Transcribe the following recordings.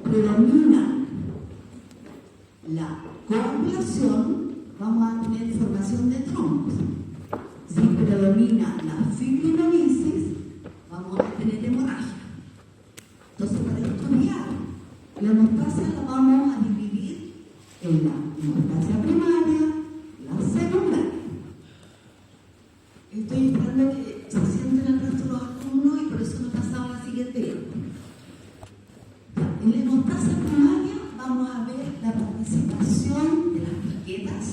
predomina la coagulación, vamos a tener formación de trombos. Si predomina la fibrinolisis, vamos a tener hemorragia. Entonces, para estudiar la hemostasia la vamos a dividir en la hemostasia primaria, la secundaria. Estoy esperando que se sienten el resto de los alumnos y por eso me he pasado a la siguiente diapositiva. En la hemostasia primaria vamos a ver la participación de las plaquetas.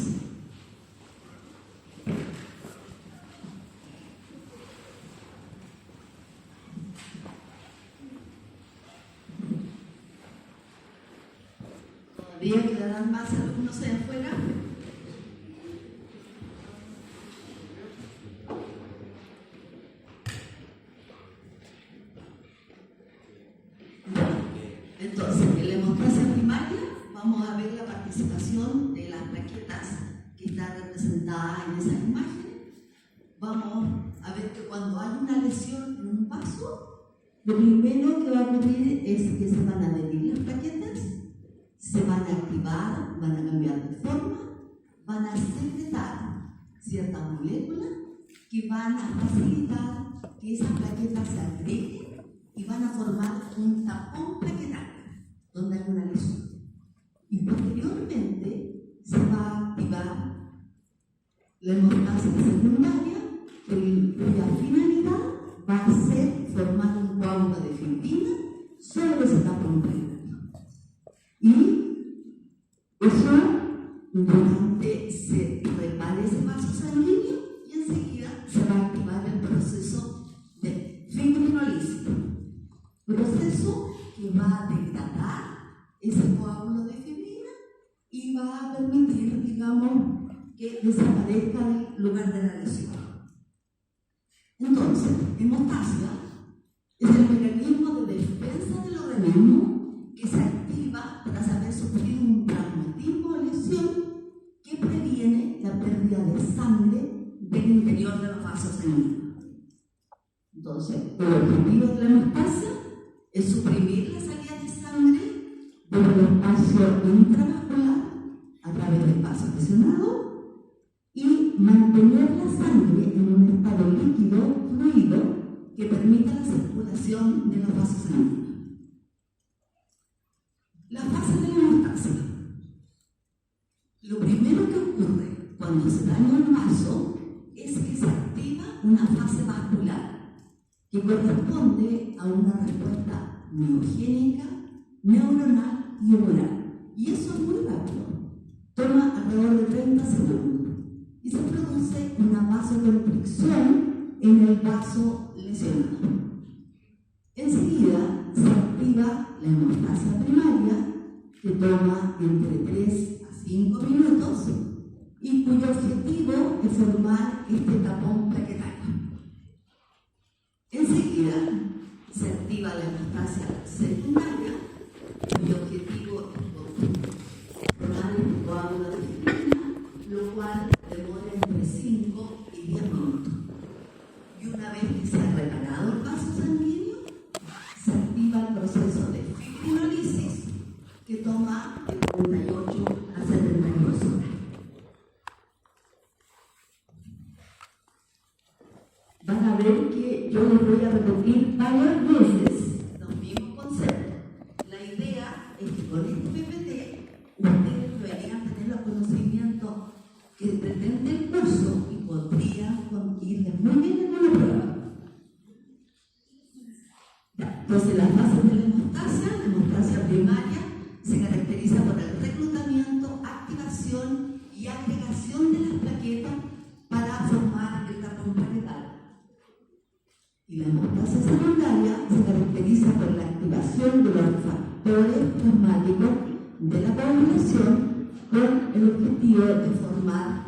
¿Todavía quedarán más alumnos allá afuera? Entonces, en la hemostasia primaria vamos a ver la participación de las plaquetas que están representadas en esas imágenes. Vamos a ver que cuando hay una lesión en un vaso, lo primero que va a ocurrir es que se van a adherir las plaquetas, se van a activar, van a cambiar de forma, van a secretar ciertas moléculas que van a facilitar que esas plaquetas se agreguen y van a formar un tapón plaquetario donde hay una lesión. Y posteriormente se va a activar la hemostasia secundaria, cuya finalidad va a ser formar un coágulo de fibrina sobre ese tapón plaquetario. Y eso durante se repara ese vaso sanguíneo y enseguida se va a activar el proceso de fibrinolisis. Proceso que va a degradar ese coágulo de fibrina y va a permitir, digamos, que desaparezca del lugar de la lesión. Entonces, hemostasia es el mecanismo de defensa del organismo que se activa tras haber sufrido un traumatismo o lesión que previene la pérdida de sangre del interior de los vasos sanguíneos. Entonces, el objetivo de la hemostasia es suprimir la salida de sangre del espacio intravascular a través del vaso presionado y mantener la sangre en un estado líquido, fluido, que permita la circulación de los vasos sanguíneos. La fase de la hemostasia. Lo primero que ocurre cuando se daña un vaso es que se activa una fase vascular que corresponde a una respuesta neogénica, neuronal y humoral. Y eso es muy rápido. Toma alrededor de 30 segundos. Y se produce una vasoconstricción en el vaso lesionado. Enseguida se activa la hemostasia primaria, que toma entre 3 a 5 minutos y cuyo objetivo es formar este tapón plaquetario. Enseguida se activa la hemostasia secundaria, cuyo objetivo es formar el coágulo de fibrina, lo cual demora entre 5 y 10 minutos. Y una vez que se ha reparado el vaso sanguíneo, se activa el proceso de fibrinolisis, que toma de 48 a 72 horas. Van a ver que yo les voy a repetir varias veces los mismos conceptos. La idea es que con este PPT ustedes deberían tener los conocimientos que pretende el curso y podrían irles muy bien en una prueba. Entonces, las fases de la hemostasia primaria, se caracteriza por el reclutamiento, activación y agregación de las plaquetas para formar el tapón plaquetario. Y la hemostasia secundaria se caracteriza por la activación de los factores plasmáticos de la coagulación con el objetivo de formar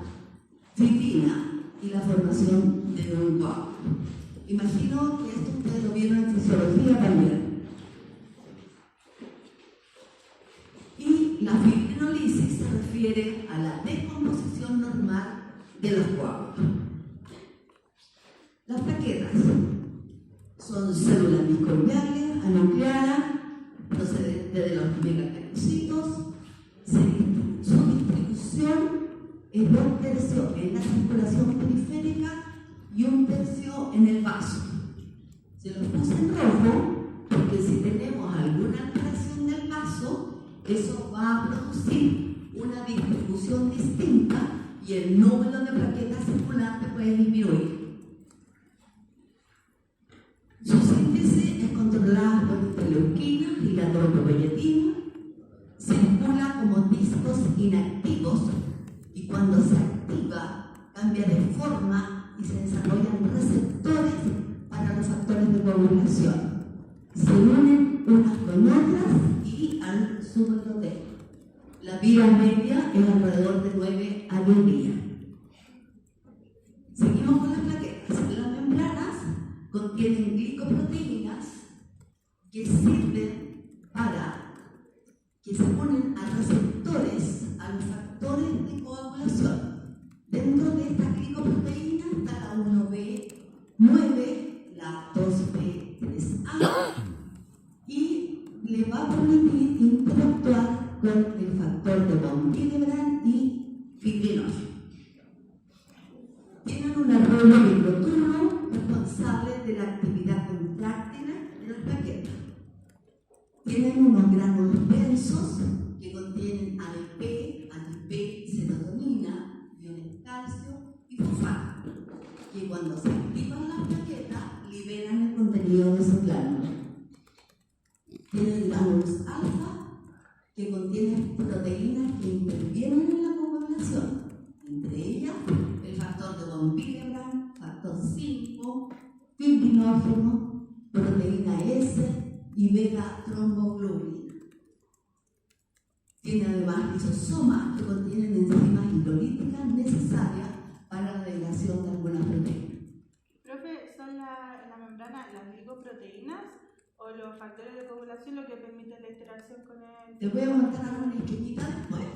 fibrina y la formación de un coágulo. Imagino que esto ustedes lo vieron en fisiología también. Y la fibrinolisis se refiere a la descomposición normal de los coágulos. Las plaquetas son células discoideales, anucleadas, procedentes de los circulación periférica y 1/3 en el vaso. Se los puse en rojo porque si tenemos alguna alteración del vaso, eso va a producir una distribución distinta y el número de plaquetas circulantes puede disminuir. Su síntesis es controlada por interleuquina y la trombopolietina, circula como discos inactivos y cuando se activa cambia de forma y se desarrollan receptores para los factores de coagulación. Se unen unas con otras y al subendotelio. La vida media es alrededor de 9 a 10 días. Seguimos con las plaquetas. Las membranas contienen glicoproteínas que sirven para que se unen a receptores, a los factores de coagulación. Dentro de estas glicoproteínas está la 1B9, la 2B3A, y le va a permitir interactuar con el factor de von Willebrand y fibrinógeno. Tienen un arreglo microtúbulo responsable de la actividad contráctil de las plaquetas. Tienen unos gránulos densos que contienen ADP, ATP, serotonina, iones calcio y fosfato, que cuando se activan las plaquetas liberan el contenido de esos gránulos. Tienen gránulos alfa, que contienen proteínas que intervienen en la coagulación, entre ellas el factor de von Willebrand, factor 5, fibrinógeno, proteína S y beta-tromboglobulina. Tiene además lisosomas que contienen enzimas hidrolíticas necesarias para la regulación de algunas proteínas. Profe, ¿son la membrana las glicoproteínas o los factores de coagulación lo que permite la interacción con el...? Te voy a mostrar una esquemita después.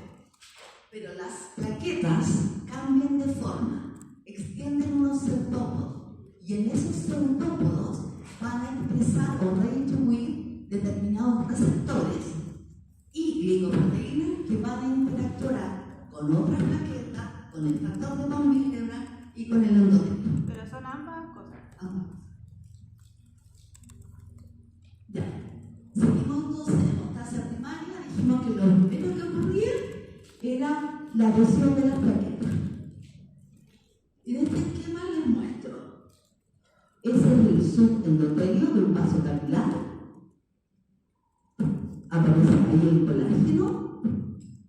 Pero las plaquetas cambian de forma, extienden unos ceutópodos y en esos ceutópodos van a expresar o redistribuir determinados receptores y glicoproteínas que van a interactuar con otras plaquetas, con el factor de von Willebrand y con el endotelio. Pero son ambas cosas. Ambas. Ya. Seguimos entonces en hemostasia primaria, dijimos que lo primero que ocurría era la adhesión de las plaquetas. Y en este esquema les muestro. Ese es el subendotelio de un vaso capilar. Aparece ahí el colágeno.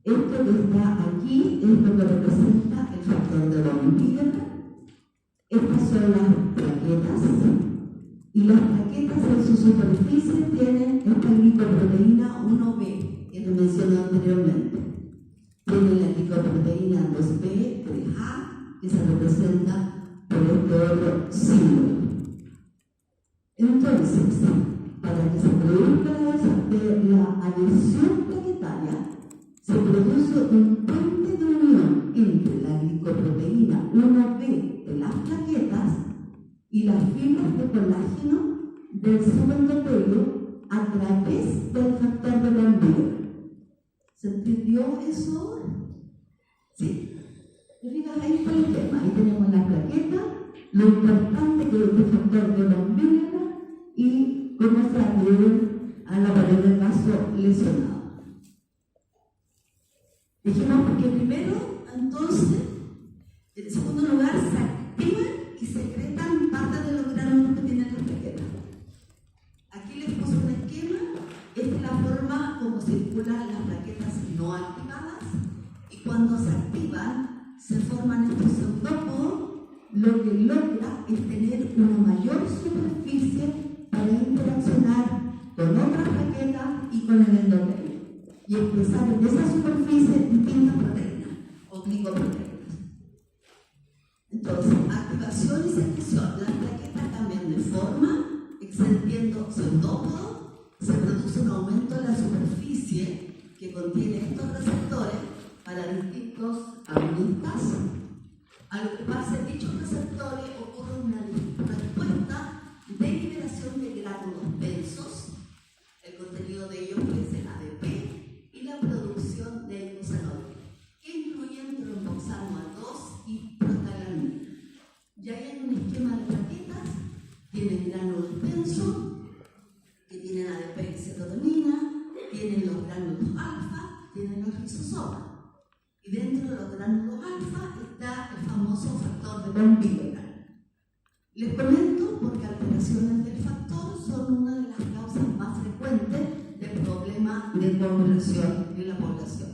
Esto que está aquí es lo que representa el factor de von Willebrand. Estas son las plaquetas. Y las plaquetas en su superficie tienen esta glicoproteína 1B, que les mencioné anteriormente. Tienen la glicoproteína 2B3A, que se representa por este otro símbolo. Entonces, para que se produzca la adhesión plaquetaria, se produce un puente de unión entre la glicoproteína 1B de las plaquetas y las fibras de colágeno del subendotelio a través del factor de von Willebrand. ¿Se entendió eso? ¿Sí? ¿Te fijas? Ahí está el tema. Ahí tenemos la plaqueta, lo importante que es el factor de von Willebrand y cómo se adhieren a la pared del vaso lesionado. Dijimos que primero, entonces, en segundo lugar, se activan y secretan parte de los gránulos que tienen las plaquetas. Aquí les puse un esquema. Esta es la forma como circulan las plaquetas no activadas y cuando se activan se forman estos pseudópodos, lo que logra es tener una mayor superficie para interaccionar con otras plaquetas y con el endotelio y expresar en esa superficie distintas proteínas o glicoproteínas. Entonces, activación y secreción. Las plaquetas cambian de forma, extendiendo pseudópodos, se produce un aumento de la superficie que contiene estos receptores para distintos agonistas. Al ocuparse dichos receptores ocurre una respuesta de liberación de gránulos densos. El contenido de ellos puede ser ADP y la producción de glucosanol, que incluyen tromboxano A2 y prostaglandina. alfa está el famoso factor de von Willebrand. Les comento porque alteraciones del factor son una de las causas más frecuentes del problema de coagulación en la población.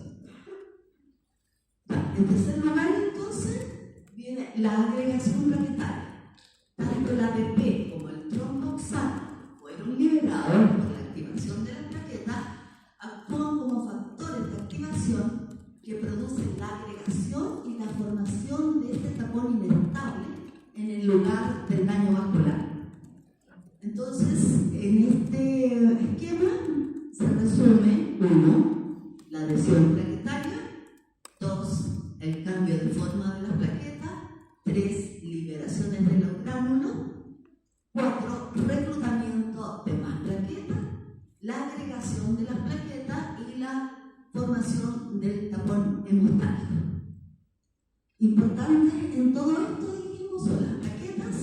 En tercer lugar, entonces, viene la agregación plaquetaria. Tanto el ADP como el tromboxano fueron liberados por la activación de la plaqueta, actúan como factores de activación que producen la agregación y la formación de este tapón inestable en el lugar del daño vascular. Entonces, en este esquema se resume: 1. La adhesión plaquetaria; 2. El cambio de forma de la plaqueta; 3. Liberaciones de los gránulos; 4. Reclutamiento de más plaquetas; la agregación de las plaquetas y la formación del tapón hemostático. Importante en todo esto, dijimos, son las plaquetas,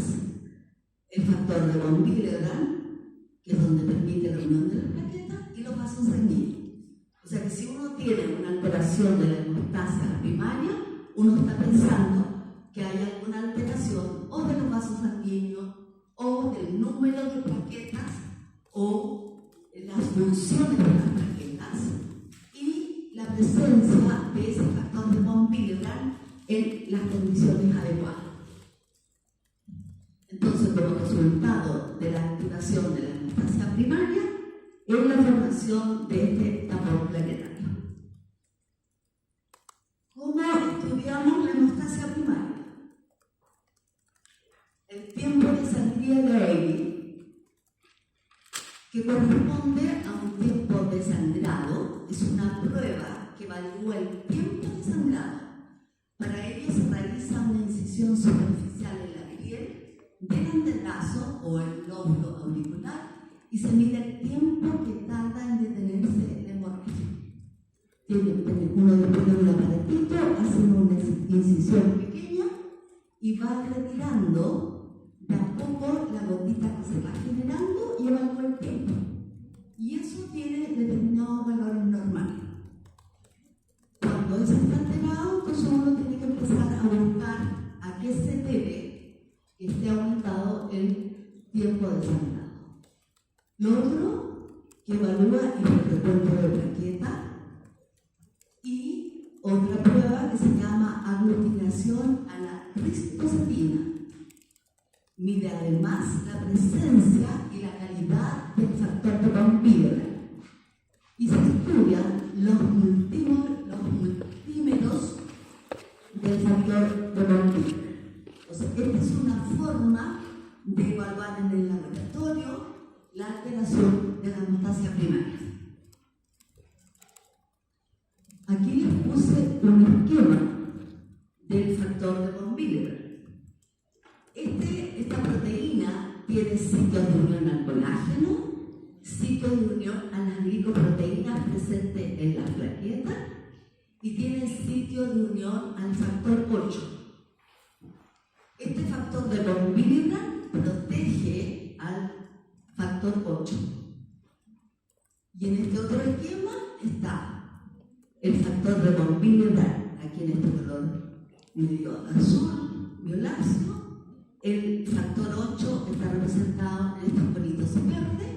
el factor de von Willebrand, que es donde permite la unión de las plaquetas, y los vasos sanguíneos. O sea que si uno tiene una alteración de la hemostasia primaria, uno está pensando que hay alguna alteración o de los vasos sanguíneos, o del número de plaquetas, o las funciones de las plaquetas, y la presencia de ese factor de von Willebrand en las condiciones adecuadas. Entonces, como resultado de la activación de la hemostasia primaria, es la formación de este tapón plaquetario. ¿Cómo estudiamos la hemostasia primaria? El tiempo de sangría de Rayleigh, que corresponde a un tiempo de sangrado, es una prueba que evalúa el tiempo de sangrado. Para ello se realiza una incisión superficial en la piel del antebrazo o el lóbulo auricular y se mide el tiempo que tarda en detenerse la hemorragia. Uno después de un aparatito hace una incisión pequeña y va retirando de a poco la gotita que se va generando y evalúa el tiempo. Y eso tiene determinados valores normales. Cuando eso está alterado, entonces uno tiene que empezar a buscar a qué se debe que esté aumentado el tiempo de sangrado. Lo otro que evalúa es el recuento de plaqueta y otra prueba que se llama aglutinación a la ristocetina. Mide además la presencia y la calidad del factor de von Willebrand y se estudian los multímetros del factor de von Willebrand. O sea, esta es una forma de evaluar en el laboratorio la alteración de la hemostasia primaria. Aquí les puse un esquema del factor de von Willebrand. Esta proteína tiene sitios de unión al colágeno, sitios de unión a las glicoproteínas presentes en las plaquetas y tiene sitio de unión al factor 8. Este factor de von Willebrand protege al factor 8. Y en este otro esquema está el factor de von Willebrand, aquí en este color medio azul, violáceo. El factor 8 está representado en estos bolitos verdes.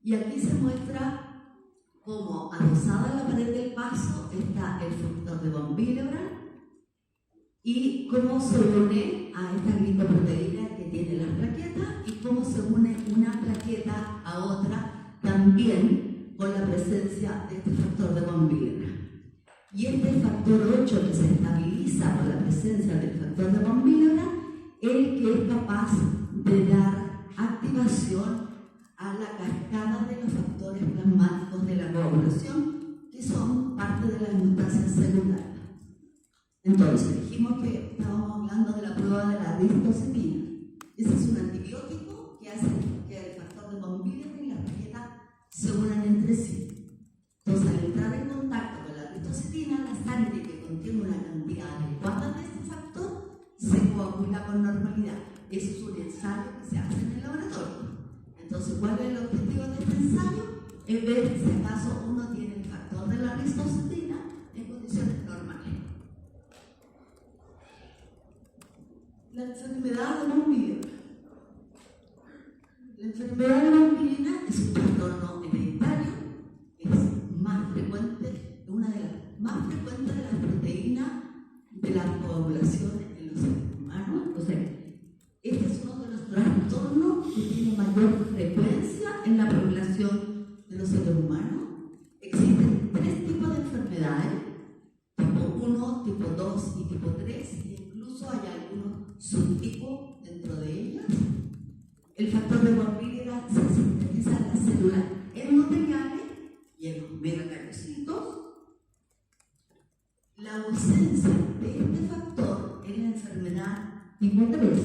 Y aquí se muestra cómo adosada a la pared del vaso está el factor de von Willebrand y cómo se une a esta glicoproteína que tiene las plaquetas y cómo se une una plaqueta a otra también con la presencia de este factor de von Willebrand. Y este factor 8 que se estabiliza por la presencia del factor de von Willebrand es el que es capaz de dar activación a la cascada de los factores plasmáticos de la coagulación, que son parte de la hemostasia celular. Entonces, dijimos que estábamos hablando de la prueba de la ristocetina. Ese es un antibiótico que hace que el factor de von Willebrand y la plaqueta se unan entre sí. Entonces, al entrar en contacto con la ristocetina, la sangre que contiene una cantidad adecuada de ese factor se coagula con normalidad. Eso es un ensayo que se hace en el laboratorio. Entonces, ¿cuál es el objetivo de este ensayo? Es ver si acaso uno tiene el factor de la ristocetina en condiciones normales. enfermedad de von Willebrand. La enfermedad de von Willebrand es un trastorno hereditario, es más frecuente, una de las más frecuentes de las proteínas de la coagulación en los seres humanos. O sea, este es uno de los trastornos que tiene mayor frecuencia en la población de los seres humanos. Existen 3 tipos de enfermedades, tipo 1, tipo 2 y tipo 3, e incluso hay algunos subtipos dentro de ellas. El factor de von Willebrand se sintetiza en las células endoteliales y en los megacarocitos. La ausencia de este factor en la enfermedad tipo 3,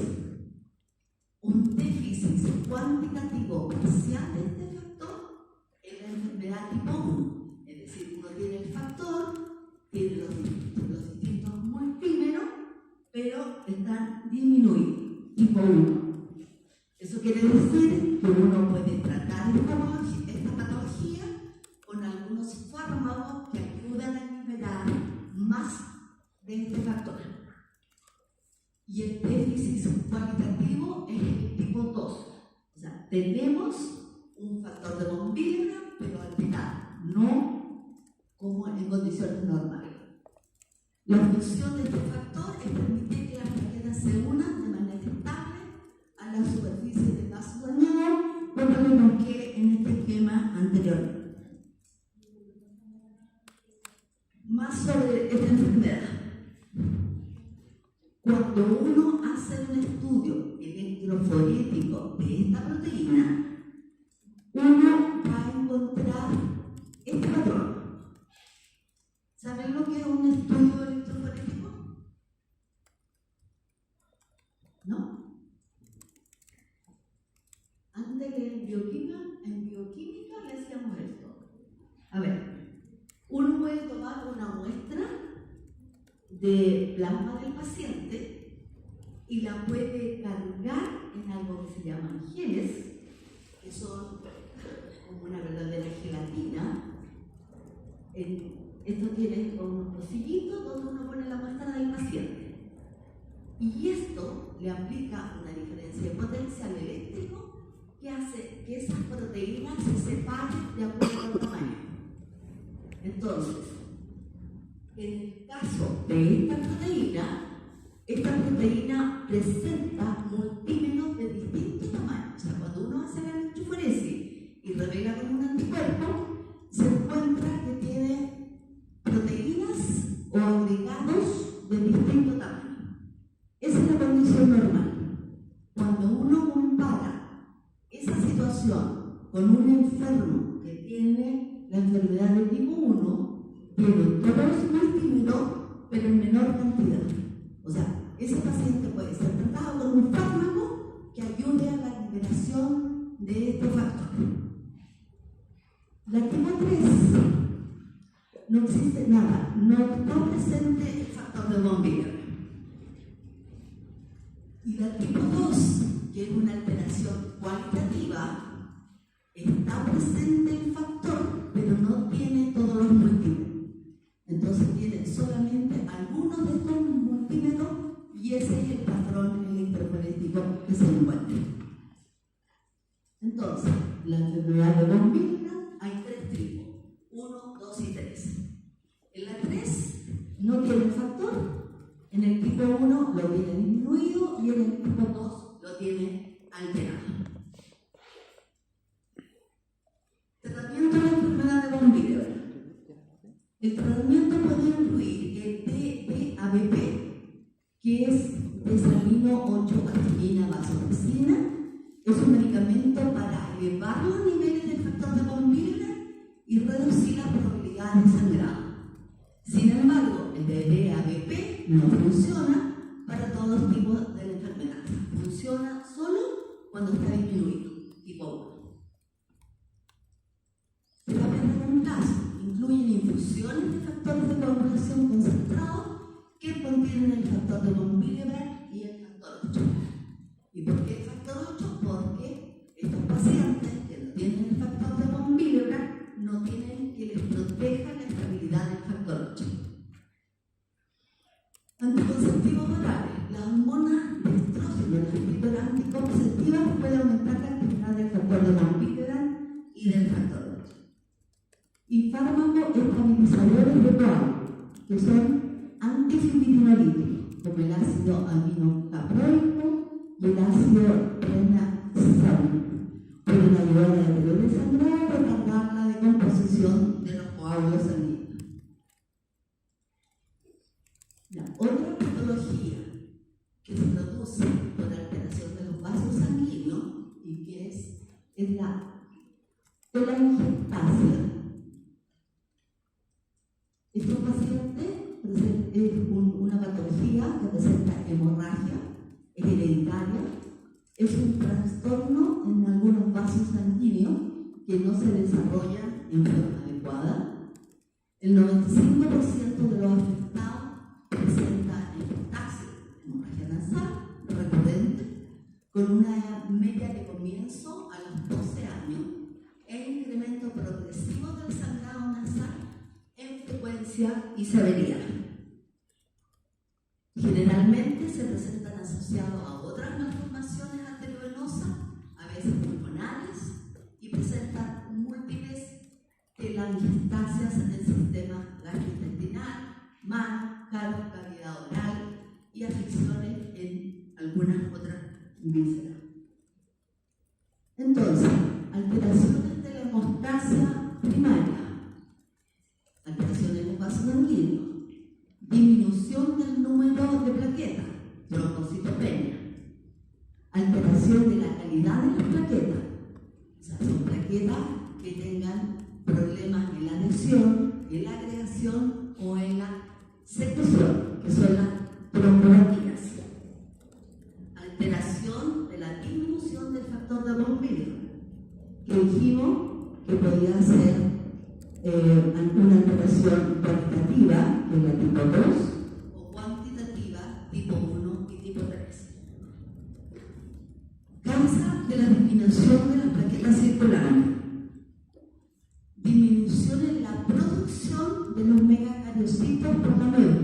un déficit cuantitativo parcial de este factor en la enfermedad tipo 1, es decir, uno tiene el factor, tiene los distintos multímeros, pero están disminuidos, tipo 1. Eso quiere decir que uno puede tratar esta patología con algunos fármacos que ayudan a liberar más de este factor. Y el déficit cualitativo es el tipo 2. O sea, tenemos un factor de von Willebrand, pero alterado, no como en condiciones normales. La función de este factor es permitir que las plaquetas se unan de manera estable a la superficie del vaso dañado, por lo menos que en este esquema anterior. Más sobre esta enfermedad. Cuando uno hace un estudio electroforético de esta proteína, uno va a encontrar este patrón. ¿Saben lo que es un estudio electroforético? ¿No? Antes en bioquímica le hacíamos esto. A ver, uno puede tomar una muestra de plasma del paciente y la puede cargar en algo que se llaman geles, que son como una verdadera gelatina. Esto tiene como unos pocillitos donde uno pone la muestra del paciente. Y esto le aplica una diferencia de potencial eléctrico que hace que esas proteínas se separen de acuerdo al tamaño. Entonces, en el caso de esta proteína presenta multímeros de distintos tamaños. O sea, cuando uno hace la electroforesis y revela con un anticuerpo, se encuentra que tiene proteínas o agregados de distinto tamaño. Esa es la condición normal. Cuando uno compara esa situación con un enfermo que tiene la enfermedad de tipo 1, tiene todos los multímeros, pero en menor cantidad. O sea, ese paciente puede ser tratado con un fármaco que ayude a la liberación de este factor. La tipo 3 no existe nada, no está presente el factor de von Willebrand. Y la tipo 2, que es una alteración cualitativa, está presente el factor, pero no tiene todos los multímeros. Entonces tiene solamente algunos de estos multímeros y ese es el patrón electroforético que se encuentra. Entonces, la enfermedad de von Willebrand hay 3 tipos, 1, 2 y 3. En la 3 no tiene factor, en el tipo 1 lo tiene disminuido y en el tipo 2 lo tiene alterado. Tratamiento de la enfermedad de von Willebrand. El tratamiento puede incluir el DABP, que es desalino 8-aspirina vasopresina. Es un medicamento para elevar los niveles del factor de von Willebrand y reducir la probabilidad de sangrado. Sin embargo, el DABP no funciona para todos los tipos de la enfermedad. Funciona solo cuando está disminuido, tipo 1. Terapias de reemplazo incluyen infusiones de factores de coagulación concentrados que contienen el factor de von Willebrand y el factor 8. ¿Y por qué el factor 8? Porque estos pacientes que no tienen el factor de von Willebrand no tienen que les proteja la estabilidad del factor 8. Anticonceptivos orales. La hormona de estrógeno fármacos estabilizadores de coágulos, que son antifibrinolíticos, como el ácido aminocaproico y el ácido renazálico, pueden ayudar a deterioro del sangrado y retardar la decomposición de los coágulos sanguíneos. La otra patología que se produce por alteración de los vasos sanguíneos y que es la telangiectasia. Estos pacientes es una patología que presenta hemorragia, es hereditaria, es un trastorno en algunos vasos sanguíneos que no se desarrollan en forma adecuada. El 95% de los afectados presenta hemorragia, hemorragia nasal recurrente, con una media de comienzo a los 12 años e incremento progresivo del sangrado nasal en frecuencia y severidad. Generalmente se presentan asociados a otras malformaciones arteriovenosas, a veces pulmonares, y presentan múltiples telangiectasias en el sistema gastrointestinal, mano, cavidad oral y afecciones en algunas otras vísceras. Entonces, alteraciones de la hemostasia primaria, alteraciones en el vaso sanguíneo, disminución del número de plaquetas, trombocitopenia, alteración de la calidad de las plaquetas, o sea, son plaquetas que tengan problemas en la adhesión, en la agregación o en la secreción, que son las trombocitinas. Alteración de la disminución del factor de von Willebrand, que dijimos que podía ser una alteración cuantitativa, que es la tipo 2, o cuantitativa, tipo 1 y tipo 3. Causa de la disminución de las plaquetas circulares, disminución en la producción de los megacariocitos por la médula.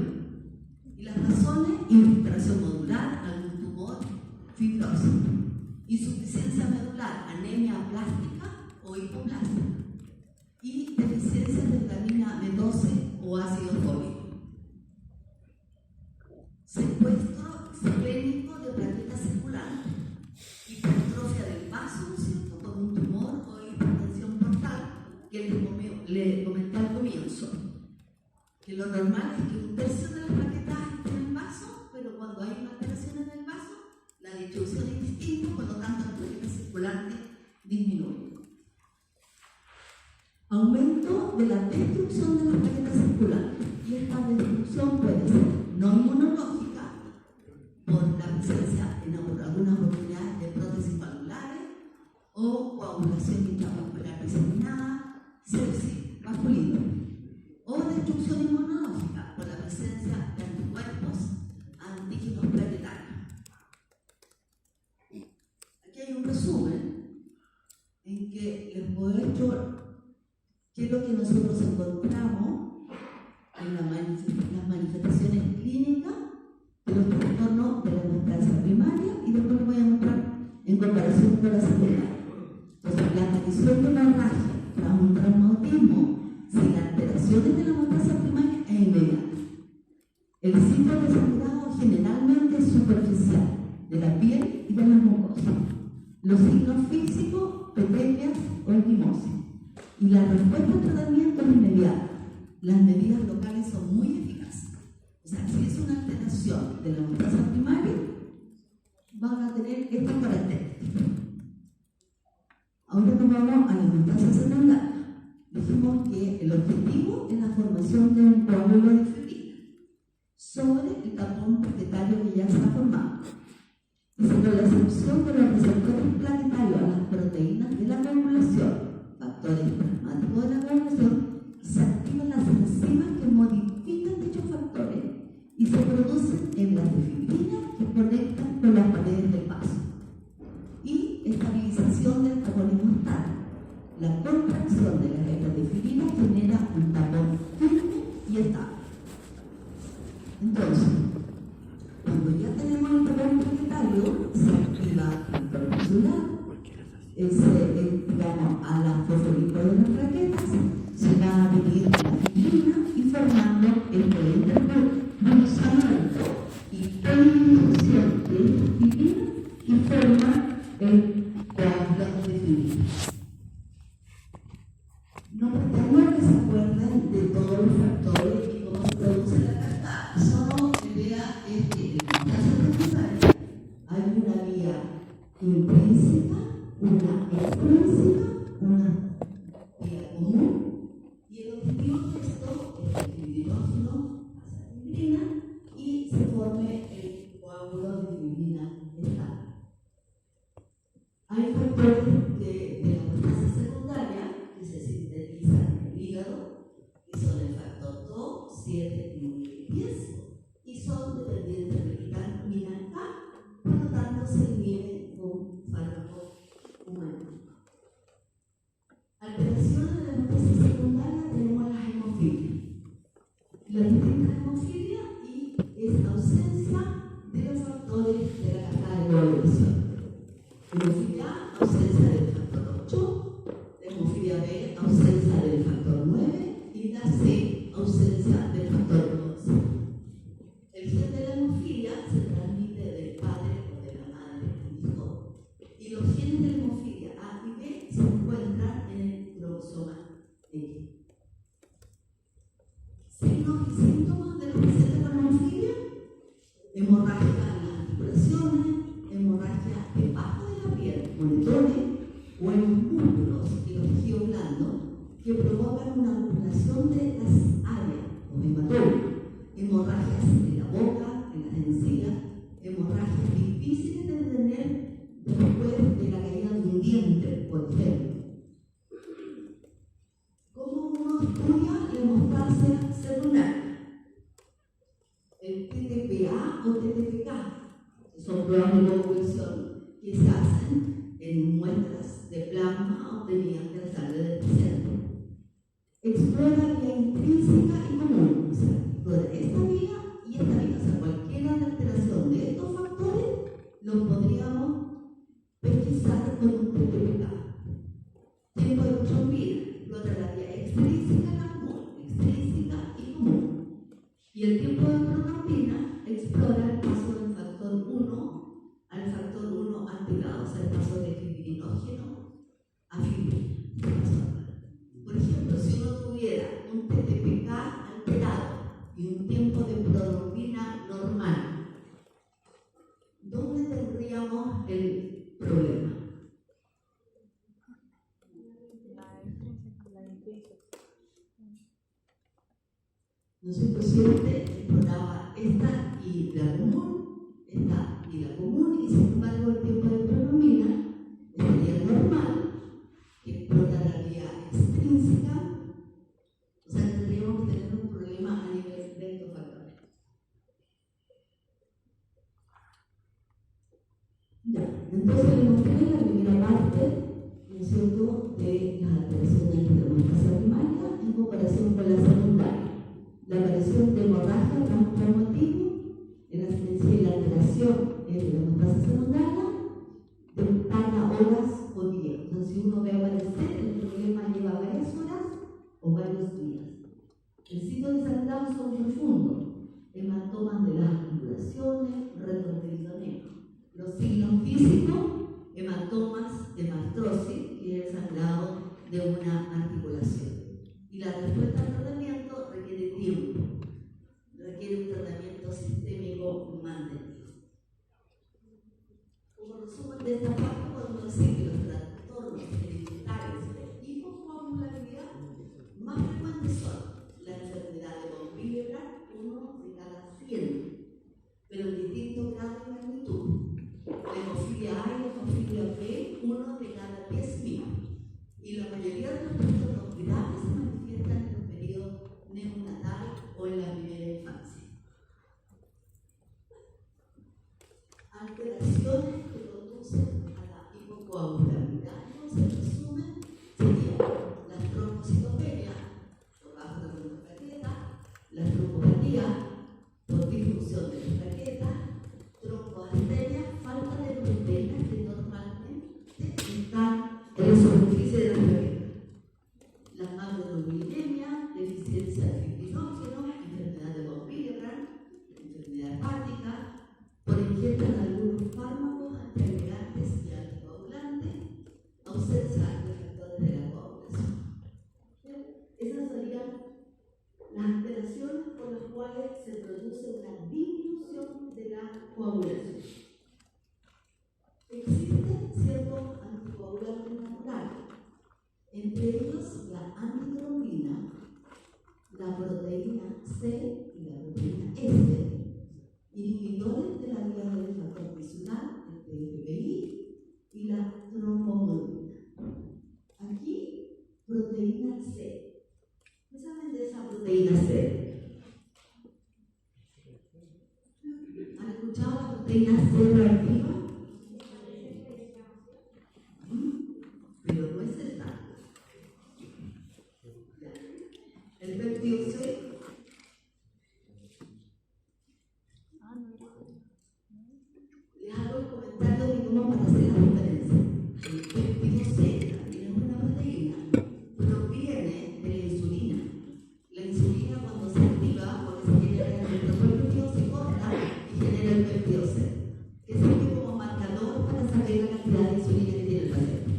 Y las razones: infiltración modular, algún tumor, fibrosis, insuficiencia medular, anemia plástica o hipoplástica, y deficiencia de vitamina B12 o ácido fólico. Secuestro esplénico de plaquetas circulantes, hipertrofia del vaso, ¿cierto?, con un tumor o hipertensión portal, que le comenté al comienzo, que lo normal es que un tercio de las plaquetas estén en el vaso, pero cuando hay una alteración en el vaso, la distribución es distinta, por lo tanto las plaquetas circulantes disminuyen. Aumento de la destrucción de las plaquetas circulantes, y esta destrucción puede ser no inmunológica, por la presencia en algunas oportunidades de prótesis valvulares, o coagulación intravascular diseminada, sepsis vasculitis, o destrucción inmunológica por la presencia de anticuerpos antígenos plaquetarios. Aquí hay un resumen en que les muestro qué es lo que nosotros encontramos en las manifestaciones clínicas de los trastornos de la hemostasia primaria, y después les voy a mostrar en comparación con la secundaria. Entonces, la aparición de la hemorragia tras un traumatismo sin alteraciones de la hemostasia primaria es inmediata. El ciclo de sangrado generalmente es superficial, de la piel y de las mucosas. Los signos físicos, petemias o equimosis. Y la respuesta al tratamiento es inmediata. Las medidas locales son muy eficaces. O sea, si es una alteración de la hemostasia primaria, van a tener estas características. Ahora nos vamos a la hemostasia secundaria. Dijimos que el objetivo es la formación de un coágulo de fibrina sobre el tapón plaquetario que ya se ha formado. Y con la excepción de los receptores plaquetarios a las proteínas de la coagulación, factores plasmáticos de la coagulación, se activan las enzimas que modifican dichos factores y se producen en las de fibrina que conectan con las paredes del vaso. Y estabilización del tapón hemostático. La contracción de las hebras de fibrina genera un tapón firme y estable. Entonces, cuando ya tenemos el tapón plaquetario, se activa el factor muscular, digamos, a la fosfolípido de las plaquetas, se da No pretendo que se acuerden de todos los factores y cómo se produce la carta. Solo la idea es que en la clase secundaria hay una vía intrínseca, una extrínseca, una vía común, y el objetivo de esto es que el hidrógeno pasa a fibrina y se forme el coágulo de fibrina estable. Hay factores de la proteasa secundaria que se sintetizan en el hígado, que son el factor 2, 7, 9 y 10, y son dependientes de vitamina K, por lo tanto se inhiben con fármacos humanos. Alteraciones de la proteasa secundaria tenemos las hemofilias. Las distintas hemofilias y es ausencia de los factores de la cadena de coagulación. Hemofilia A, ausencia del factor 8, la hemofilia B, ausencia del factor 9 y la C, ausencia del factor 11. El gen de la hemofilia se transmite del padre o de la madre al hijo, y los genes de la hemofilia A y B se encuentran en el cromosoma X. Signos y síntomas de los pacientes con hemofilia: hemorragia en las articulaciones, hemorragia debajo de la piel, monitones, o en los músculos y los tejidos blandos que provocan una acumulación de las áreas, los hematomas, hemorragias en la boca, en las encías, hemorragias difíciles de detener después de la caída de un diente, por ejemplo. ¿Cómo uno estudia la hemostasia celular? El TTPA o TTPK, que son pruebas de coagulación que se hacen en muestras de plasma obtenidas de la sangre del paciente. Explora vía intrínseca y común, o sea, explora esta vía y esta vía, o sea, cualquiera de alteración de estos factores los podríamos pesquisar con un TTPK. Tiempo de trombina, explora la vía extrínseca y la común, extrínseca y común. Y el tiempo de protrombina explora el paso del factor 1 al factor 1 activado, o sea, el paso de fibrinógeno a fibrina. Por ejemplo, si uno tuviera un TTPK alterado y un tiempo de protrombina normal, ¿dónde tendríamos el problema? Nuestro paciente exploraba esta y la común, esta y la común, y sin embargo el tiempo de protrombina estaría normal, que explora la vía extrínseca, o sea, tendríamos que tener un problema a nivel de estos factores. Ya, entonces les mostré la primera parte, ¿no es cierto?, de las alteraciones de la hemostasia primaria en comparación con la secundaria. La aparición de hemorragia traumatismo en la asistencia y la alteración de la hemostasia secundaria tarda horas o días. Entonces, si uno ve aparecer, el problema lleva varias horas o varios días. El sitio de sangrado son profundos, hematomas de las articulaciones, retroperitoneos. Los signos físicos, hematomas de mastrosis, que es el sangrado de una articulación. Y la respuesta al tratamiento requiere tiempo, requiere un tratamiento sistémico mantenido. Como resumen de esta parte, podemos decir que los trastornos hereditarios de hipocoagulabilidad más frecuentes son la enfermedad de von Willebrand, 1 de cada 100, pero en distintos grados de magnitud. La hemofilia A y la hemofilia B, 1 de cada 10.000. Y la mayoría de los trastornos graves se manifiestan en el periodo neonatal o en la primera infancia. Alteraciones que conducen a la hipocoagulabilidad, en resumen, serían la trombocitopenia, por bajo de la plaqueta, la trombopatía, por disfunción de la plaqueta, tromboarteria, falta de proteínas que normalmente están en la superficie de la plaqueta. La macroglobulinemia, deficiencia de fibrinógeno, enfermedad de von Willebrand, enfermedad hepática, por ingesta de algunos fármacos antiagregantes y anticoagulantes, ausencia de factores de la coagulación. cuales se produce una disminución de la coagulación. Existen ciertos anticoagulantes naturales, entre ellos la antitrombina, la proteína C y la proteína S, inhibidores de la vía del factor tisular, el PFBI, y la trombomodulina. Aquí, proteína C. ¿Qué saben de esa proteína C? ¿Han escuchado la proteína C reactiva? Pero no es el tal. El péptido C. Les hago el comentario de cómo para hacer la diferencia. El péptido C, también es una proteína, proviene de la insulina. La insulina, cuando se activa, porque se genera el péptido, se corta y genera el péptido C, que sirve como marcador para saber la cantidad de insulina que tiene el paciente.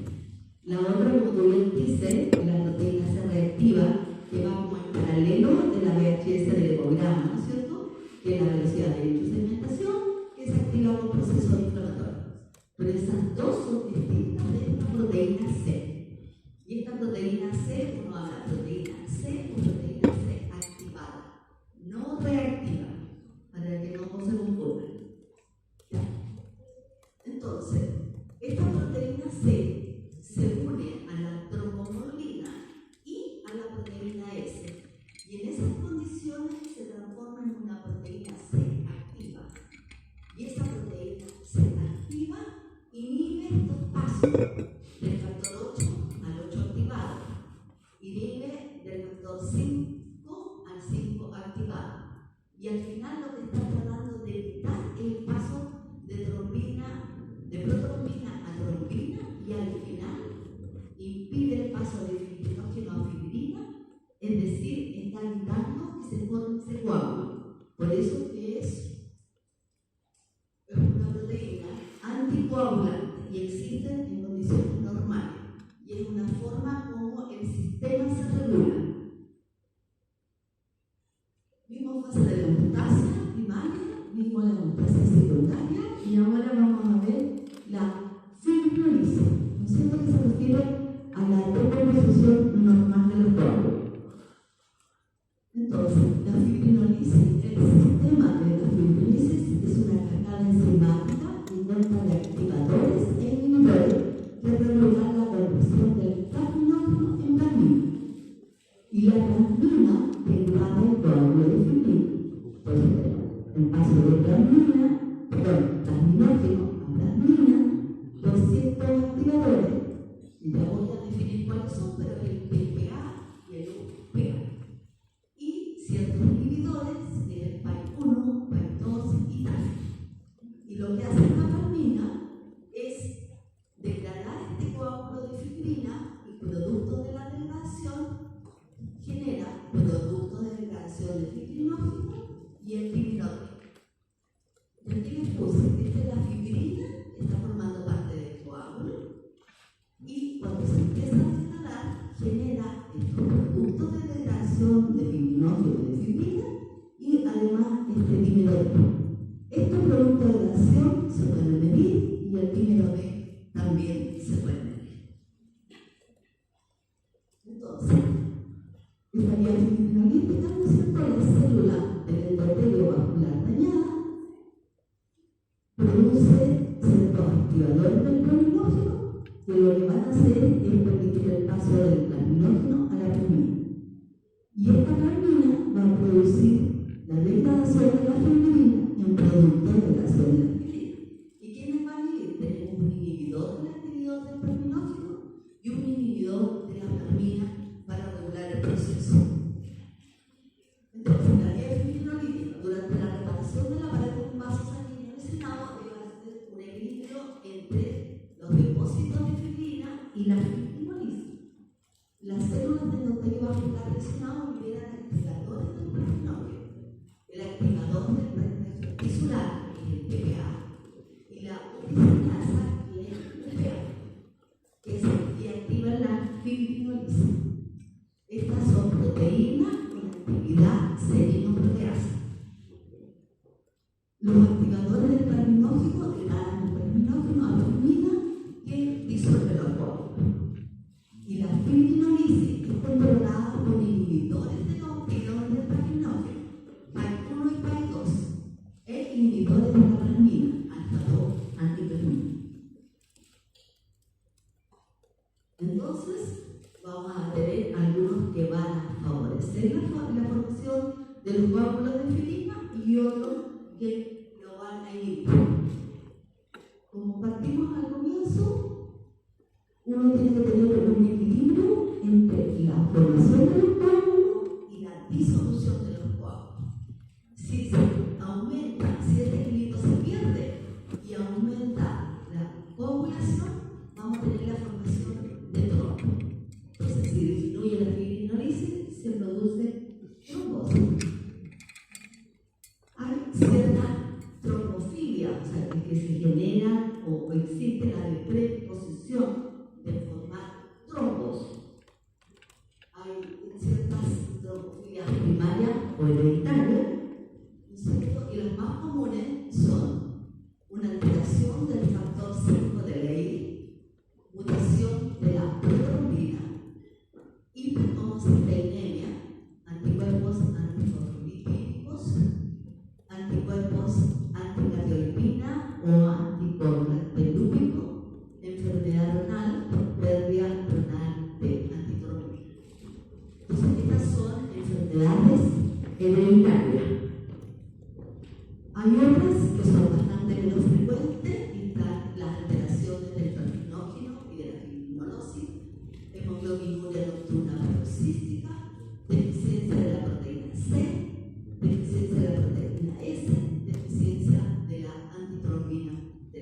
La otra, como tú bien dices, es la proteína C reactiva, que va como en paralelo de la VHS del ecograma, ¿no es cierto? Que es la velocidad de segmentación, que se activa con procesos inflamatorios. Pero esas dos son distintas de esta proteína C. Y esta proteína C, uno habla de proteína C o proteína C activada, no reactiva, para que no se confundan. ¿Ya? Entonces, esta proteína C se une a la trombomodulina y a la proteína S. Y en esas condiciones se transforma en una proteína C activa. Y esa proteína C activa inhibe estos pasos del factor 8 al 8 activado. Inhibe del factor 5 al 5 activado. Y al final lo que está tratando de evitar es el paso de protrombina a trombina, y al final impide el paso de fibrinógeno a fibrina, es decir, está evitando que se forme ese coágulo. Por eso que es una proteína anticoagulante y existe en condiciones normales. Y es una forma como el sistema se regula. Vimos fase de la hemostasia primaria, vimos la hemostasia secundaria, y ahora vamos a ver la fibrinolisis, ¿no es cierto? Que se refiere a la recomposición normal de los coágulos. Entonces, la fibrinolisis, el sistema de la fibrinolisis es una cascada enzimática que cuenta de activadores e inhibidores que regulan la conversión del plasminógeno en plasmina. Y la plasmina derivada del coágulo de fibrina. Por eso tenemos el paso de plasminógeno a plasmina por ciertos activadores. Y ya voy a definir cuáles son, pero el PPA y el UPA. Y ciertos inhibidores, el PAI1, PAI2 y tal. Y lo que hace la plasmina es degradar este coágulo de fibrina, y producto de la degradación genera productos de degradación de fibrinógeno y el fibrinógeno. Y aquí les puse que esta es la fibrina, que está formando parte del coágulo, y cuando se empieza a degradar genera estos productos de degradación de fibrinógeno y de fibrina, y además este dímero D. Estos productos de degradación se pueden medir, y el dímero D también se puede medir. Entonces, esta vía fibrinolítica, ¿no es cierto? La célula del endotelio vascular dañada produce ciertos activadores del plasminógeno, que lo que van a hacer es permitir el paso del plasminógeno a la plasmina. Y esta plasmina va a producir la degradación de la fibrina en producto de degradación de la fibrina. ¿Y quiénes van a inhibir? Tenemos un inhibidor de la actividad del plasminógeno y un inhibidor de la plasmina para regular el proceso. Entonces, la vía fibrinolítica, durante la reparación de la pared de un vaso sanguíneo lesionado, debe hacer un equilibrio entre los depósitos de fibrina y la fibrinolisis. Las células del endotelio vascular lesionado liberan activadores del plasminógeno. El activador del plasminógeno tisular, que es el PPA, y la ubicinasa, que es el UPA, que es el que activa la fibrinolisis. Estas son proteínas con actividad serinoproteasa. Los activadores del parminógeno degradan el parminógeno a fermina que disuelve los coágulos. Y la fibrinolisis es controlada por inhibidores de los activadores del parminógeno, PAI1 y PAI2, e inhibidores de la plasmina, alfa-2 antiplasmina. Entonces, vamos a tener algunos que van a favorecer la formación de los coágulos de fibrina y otros que lo van a inhibir. Como partimos al comienzo, uno tiene que tener un equilibrio entre la formación de los coágulos y la disolución de los coágulos. Si se aumenta, si este equilibrio se pierde y aumenta la coagulación, vamos a tener la formación de trombo. Entonces, si disminuye la fibrinolisis, se produce trombosis. Hay cierta trombofilia, o sea, que se genera o existe la predisposición de formar trombos. Hay ciertas trombofilias primarias o hereditarias, ¿no es cierto? Y las más comunes son una alteración del factor 5 de Ley, mutación de la protrombina, hiperhomociteinemia, anticuerpos antifosfolipídicos, anticuerpos anticardiolipina o anticoagulante, enfermedad renal por pérdida renal de antitrombina. Entonces, estas son enfermedades hereditarias. Hay otras que son bastante menos frecuentes, y están las alteraciones del parminógeno y de la fibrinolisis, hemoglobinuria nocturna paroxística, deficiencia de la proteína C, deficiencia de la proteína S, deficiencia de la antitrombina D.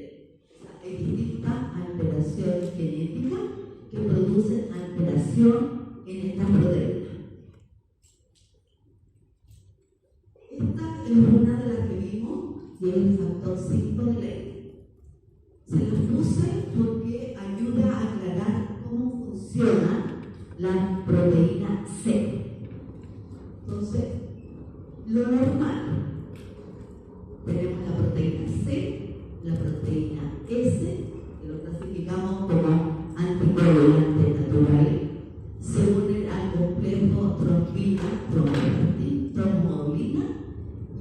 O sea, hay distintas alteraciones genéticas que producen alteración en estas proteínas. Esta es una de las que vimos, y es el factor 5 de Ley. Se las puse porque ayuda a aclarar cómo funciona la proteína C. Entonces, lo normal, tenemos la proteína C, la proteína S, que lo clasificamos como anticoagulante natural, se unen al complejo trombina,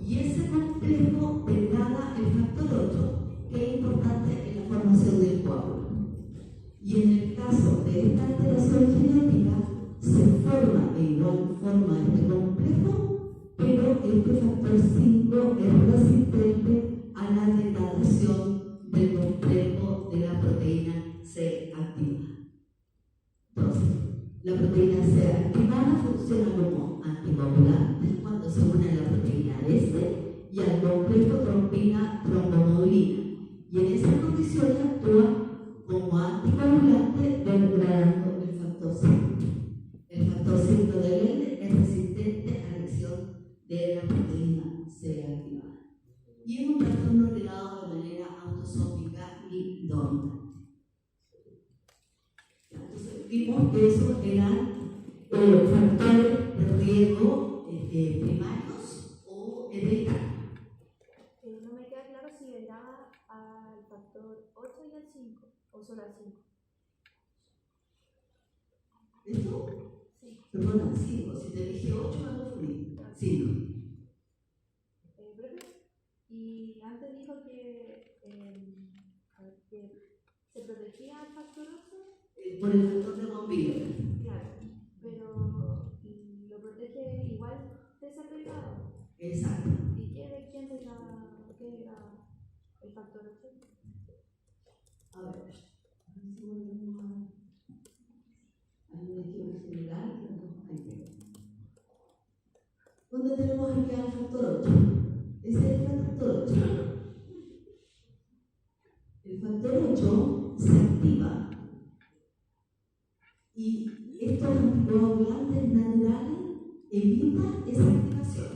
y ese complejo degrada el factor 8, que es importante en la formación del coágulo. Y en el caso de esta alteración genética, se forma de igual forma este complejo, pero este factor 5 es resistente a la degradación del complejo de la proteína C activa. Entonces, la proteína C activada funciona como anticoagulante cuando se une a la proteína S y al complejo trombina-trombomodulina. Y en esas condiciones actúa como anticoagulante degradando el factor 5. El factor 5 de Ley es resistente a la acción de la proteína C activada. Y es un trastorno heredado de manera autosómica y dominante. Entonces, vimos que esos eran factores de riesgo primarios o hereditarios. No me queda claro si era al factor 8 y al 5, o solo al 5. ¿Esto? Sí. Perdona, 5. Si te dije 8, me confundí. 5. Y antes dijo que se protegía al factor 8. Por el factor de bombillo. Claro, pero lo protege igual de ser delgado. Exacto. ¿Y qué era el factor 8? A ver si volvemos a un equipo general. ¿Dónde tenemos aquí al factor 8? Ese es el factor 8. El factor 8 se activa y estos anticoagulantes naturales evitan esa activación.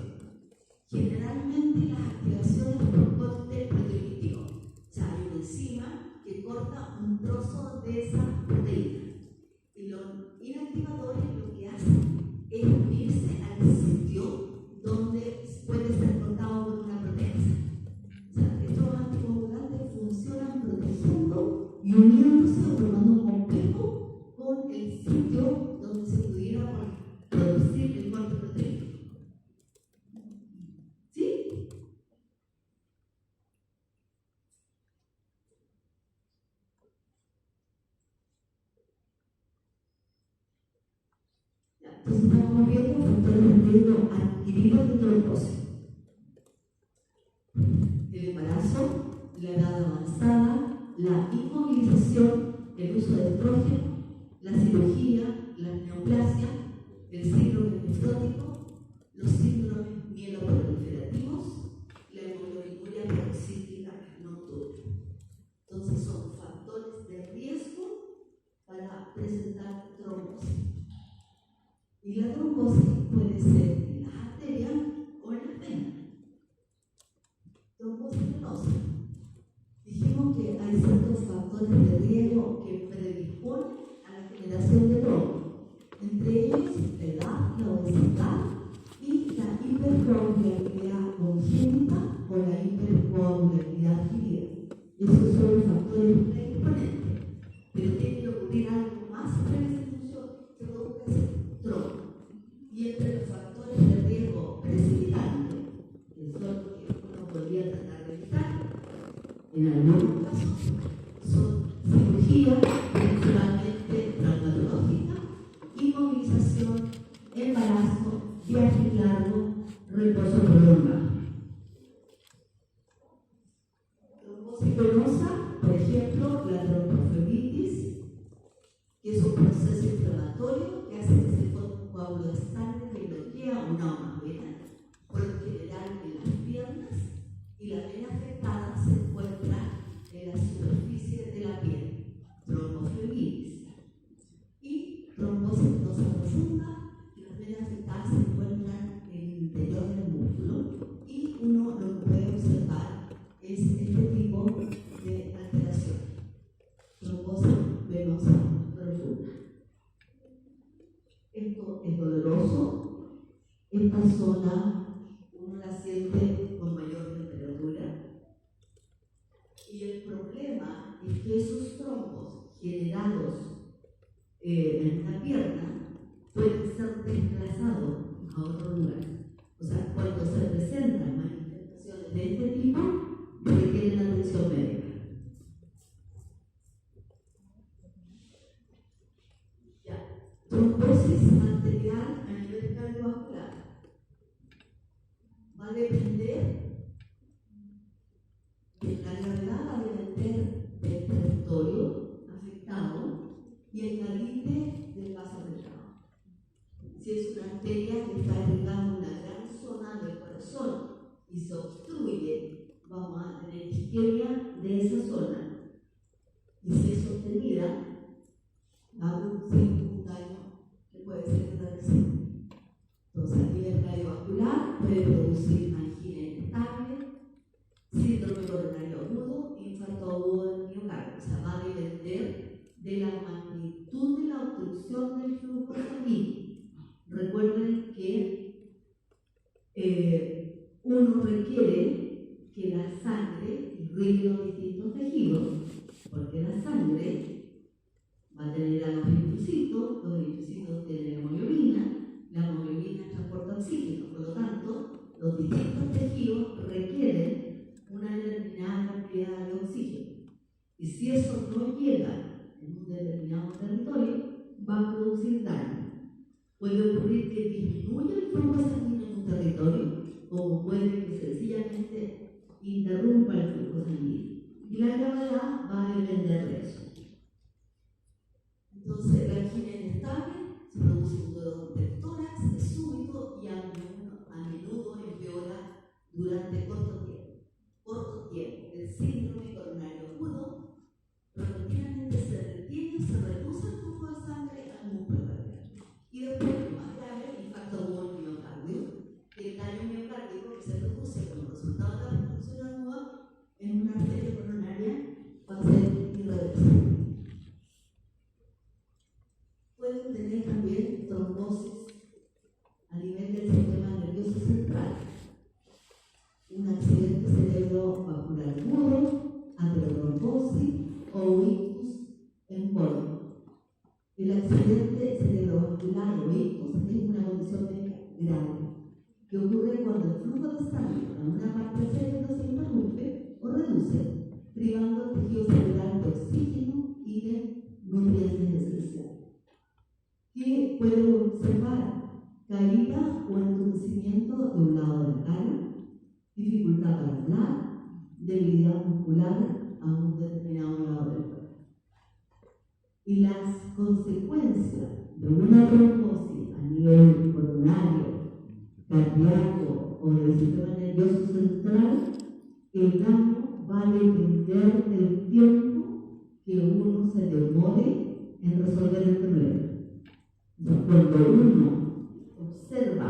Generalmente las activaciones por corte proteolítico. O sea, hay una enzima que corta un trozo de esa proteína. Y los inactivadores lo que hacen es unirse al sitio donde puede ser cortado por una proteasa. Entonces estamos viendo factores de riesgo adquiridos de trombosis. El embarazo, la edad avanzada, la inmovilización, el uso de estrógeno, la cirugía, la neoplasia, el síndrome nefrótico, los síndromes mieloproliferativos, la hemoglobinuria paroxística nocturna. Entonces son factores de riesgo para presentar trombosis. Y la trombosis puede ser en las arterias o en las venas. Trombosis venosa. Dijimos que hay ciertos factores de riesgo que predisponen a la generación de trombos. Entre ellos, la edad, la obesidad y la hipercoagulabilidad congénita o la hipercoagulabilidad adquirida. Esos son los factores predisponentes. Pero tiene que ocurrir algo más para que se produzca ese trombo. Y entre los factores de riesgo precipitantes, que son los que uno podría tratar de evitar, en algunos casos son cirugía, principalmente traumatológica, inmovilización, embarazo, viaje largo, reposo prolongado. Trombosis venosa, por ejemplo, la tromboflebitis, que es un proceso inflamatorio que hace que se forme un coágulo de sangre que bloquea una o más venas, por lo general en las piernas, y la vena afectada se encuentra en la superficie de la piel, tromboflebitis. Y trombosis venosa profunda, que las venas afectadas se encuentran en el interior del músculo, y uno lo que puede observar es este tipo de alteración, trombosis venosa profunda. Esto es doloroso, esta zona uno la siente con mayor temperatura, y el problema es que esos trombos generados en una pierna pueden ser desplazados a otro lugar. O sea, cuando se presentan manifestaciones de este tipo, requieren atención médica. Trombosis arterial a nivel cardiovascular va a depender de la gravedad, va a depender del territorio afectado y el calibre del vaso afectado. Si es una arteria que está irrigando una gran zona del corazón y se obstruye, vamos a tener isquemia de esa zona. Y si es sostenida, va a producir un daño que puede ser irreversible. Entonces, a nivel cardiovascular puede producir angina inestable, síndrome coronario agudo, infarto agudo del miocardio. O sea, va a depender de la magnitud de la obstrucción del flujo sanguíneo. Recuerden que uno requiere que la sangre irrigue los distintos tejidos, porque la sangre va a tener a los linfocitos tienen hemoglobina, la hemoglobina transporta oxígeno, por lo tanto, los distintos tejidos requieren una determinada cantidad de oxígeno. Y si eso no llega en un determinado territorio, va a producir daño. Puede ocurrir que disminuya el flujo sanguíneo en un territorio, como puede que sencillamente interrumpa el flujo sanguíneo. Y la gravedad va a depender de eso. Entonces, la angina inestable se produce un dolor del tórax, es súbito y a menudo empeora durante corto tiempo. El síndrome coronario agudo repentinamente se retiene, se reduce el flujo de sangre al músculo cardíaco. Y después, lo más grave, infarto agudo del miocardio, el daño miocárdico que se produce como resultado de la restricción aguda en una arteria coronaria va a ser irreversible. caída o entumecimiento de un lado de la cara, dificultad para hablar, debilidad muscular a un determinado lado del cuerpo. Y las consecuencias de una trombosis a nivel coronario, cardíaco o del sistema nervioso central, el daño va a depender del tiempo que uno se demore en resolver el problema. Cuando uno observa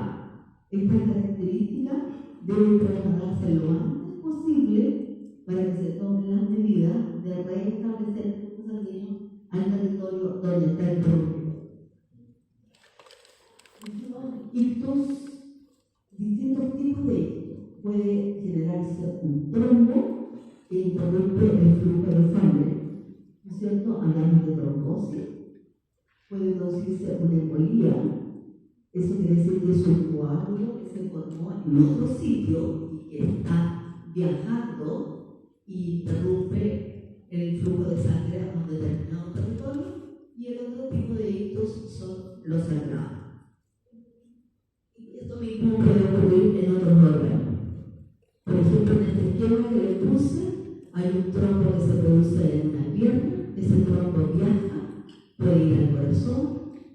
estas características, debe trasladarse lo antes posible para que se tomen las medidas de restablecer el flujo sanguíneo al territorio donde está el problema. Estos distintos tipos de ictus puede generarse un trombo que interrumpe el flujo de sangre, ¿no es cierto? Hablamos de trombosis. Puede producirse una embolía. Eso quiere decir que es un coágulo que se formó en otro sitio y que está viajando y interrumpe el flujo de sangre a un determinado territorio. Y el otro tipo de ictus son los sangrados. Y esto mismo puede ocurrir en otros órganos. Por ejemplo, en este esquema que le puse, hay un trombo que se produce en una pierna. Ese trombo viaja, puede ir al corazón,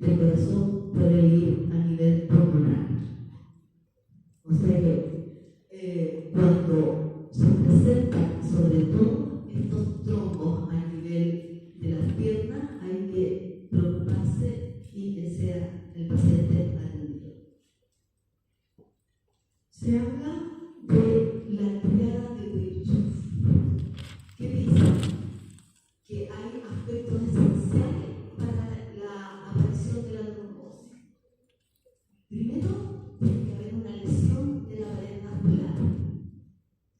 del corazón puede ir a nivel pulmonar. O sea que cuando se presentan sobre todo estos trombos a nivel de las piernas, hay que preocuparse y que sea el paciente atendido. Se habla de la triada de Virchow, que dice que hay aspectos esenciales para la aparición de la trombosis. Primero, tiene que haber una lesión de la pared vascular,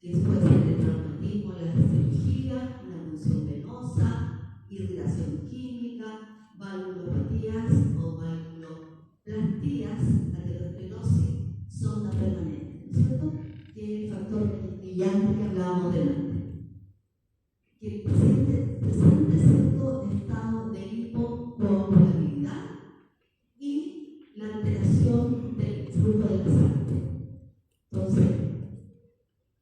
que puede ser el traumatismo, la cirugía, una punción venosa, irritación química, valvulopatías o valvuloplastías, aterosclerosis, sonda permanente, ¿no es cierto? Que es el factor brillante que hablábamos delante. Que el paciente presente cierto estado de hipocoagulabilidad y la alteración del flujo de la sangre. Entonces,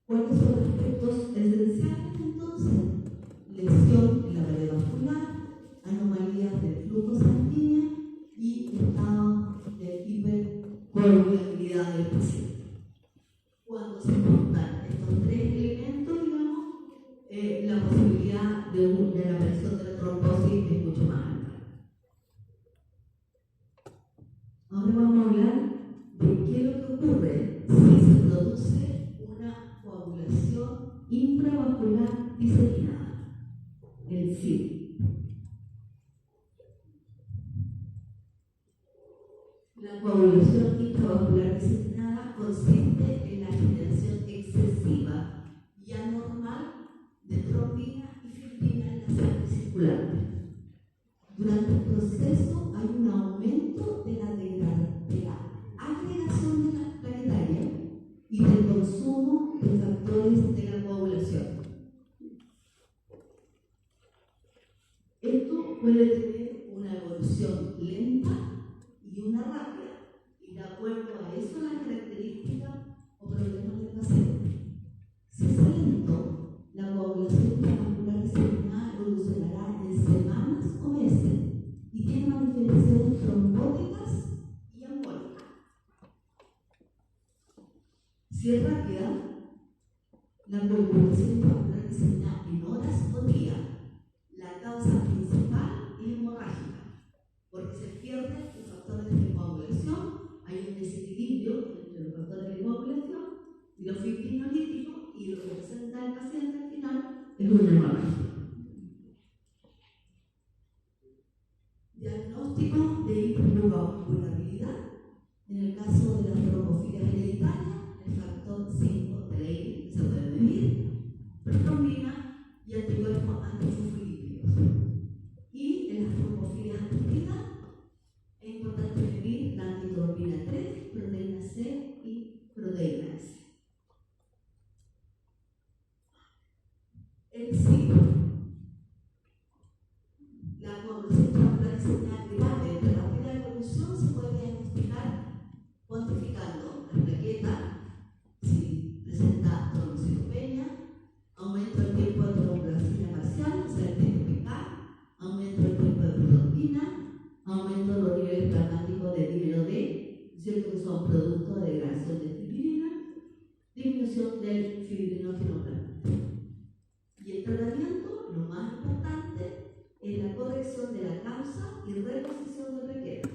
¿cuáles son los aspectos esenciales? Entonces, lesión en la pared vascular, anomalías del flujo sanguíneo y estado de hipercoagulabilidad del paciente. Cuando se juntan estos tres elementos, digamos, la posibilidad de la aparición de la trombosis es mucho más alta. Ahora vamos a hablar de qué es lo que ocurre si se produce una coagulación intravascular diseminada, el CID. La coagulación intravascular diseminada consiste en la generación excesiva y anormal de trombina y fibrina en la sangre circulante. Durante el proceso hay un aumento de la agregación de la planetaria y del consumo de factores de la coagulación. Esto puede tener una evolución lenta y una rápida, y de acuerdo a eso las características o problemas del paciente. Si es lento, la coagulación intravascular diseminada evolucionará en semanas o meses y tiene manifestaciones trombóticas y embólicas. Si es rápida, la coagulación intravascular diseminada en horas o días, la causa principal es hemorrágica, porque se pierden los factores de coagulación, hay un desequilibrio entre los factores de coagulación y los fibrinolíticos, y lo que presenta el paciente al final es una hemorragia. Diagnóstico de hipercoagulabilidad. En el caso de las trombofilias hereditarias, el factor 5 de Leigh se puede medir, protrombina y anticuerpos antifosfolípicos. Y en las trombofilias antígenas es importante medir la antitrombina 3, proteína C y proteína S. El CID del fibrinógeno blanco. Y el tratamiento, lo más importante, es la corrección de la causa y reposición del requete.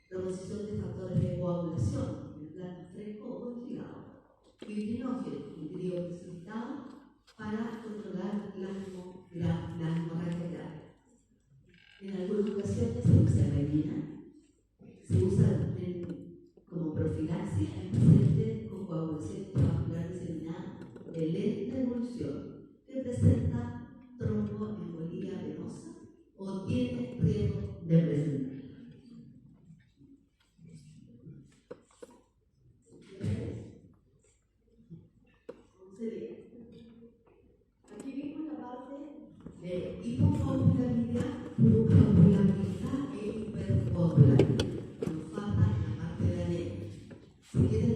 Reposición de factores de coagulación, en el plano fresco o congelado. Fibrinógeno, precipitado, para controlar la hemorragia grave. En algunas ocasiones se usa heroína, se usa como profilaxis en pacientes con coagulación intravascular diseminada de lenta evolución que presenta tromboembolía venosa o tiene riesgo de presentar. Aquí vimos la parte de hipocoagulabilidad, coagulabilidad e hipercoagulabilidad. Nos falta la parte de anemia. Si quieren